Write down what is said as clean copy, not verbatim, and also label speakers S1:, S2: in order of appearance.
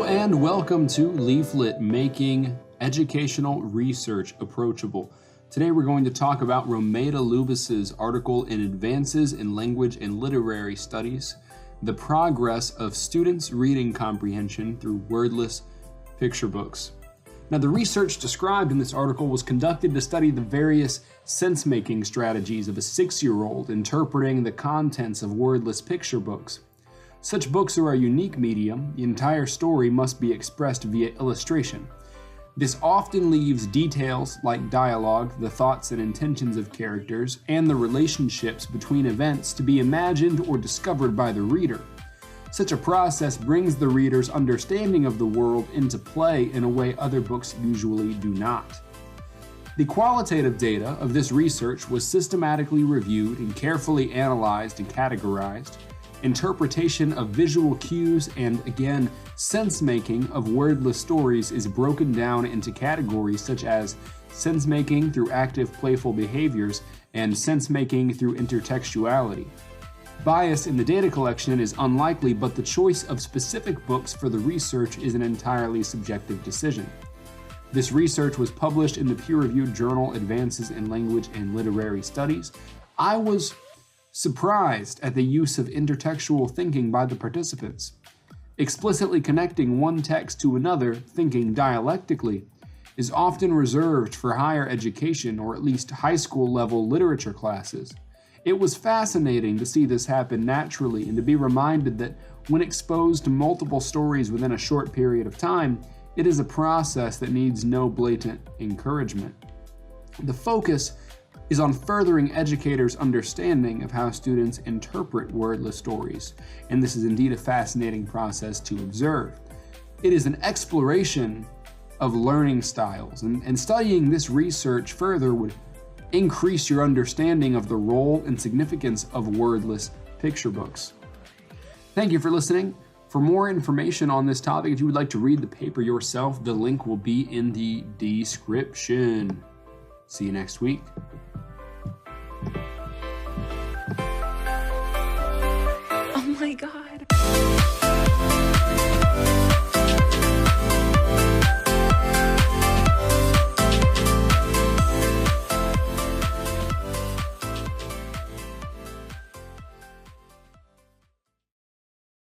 S1: and welcome to Leaflet, making educational research approachable. Today we're going to talk about Rometa Lubis's article in Advances in Language and Literary Studies, the progress of students' reading comprehension through wordless picture books. Now, the research described in this article was conducted to study the various sense-making strategies of a 6-year-old interpreting the contents of wordless picture books. Such books are a unique medium. The entire story must be expressed via illustration. This often leaves details like dialogue, the thoughts and intentions of characters, and the relationships between events to be imagined or discovered by the reader. Such a process brings the reader's understanding of the world into play in a way other books usually do not. The qualitative data of this research was systematically reviewed and carefully analyzed and categorized. Interpretation of visual cues and, again, sense-making of wordless stories is broken down into categories such as sense-making through active playful behaviors and sense-making through intertextuality. Bias in the data collection is unlikely, but the choice of specific books for the research is an entirely subjective decision. This research was published in the peer-reviewed journal Advances in Language and Literary Studies. I was surprised at the use of intertextual thinking by the participants. Explicitly connecting one text to another, thinking dialectically, is often reserved for higher education or at least high school level literature classes. It was fascinating to see this happen naturally and to be reminded that when exposed to multiple stories within a short period of time, it is a process that needs no blatant encouragement. The focus is on furthering educators' understanding of how students interpret wordless stories, and this is indeed a fascinating process to observe. It is an exploration of learning styles, and studying this research further would increase your understanding of the role and significance of wordless picture books. Thank you for listening. For more information on this topic, if you would like to read the paper yourself, the link will be in the description. See you next week.
S2: Oh my God.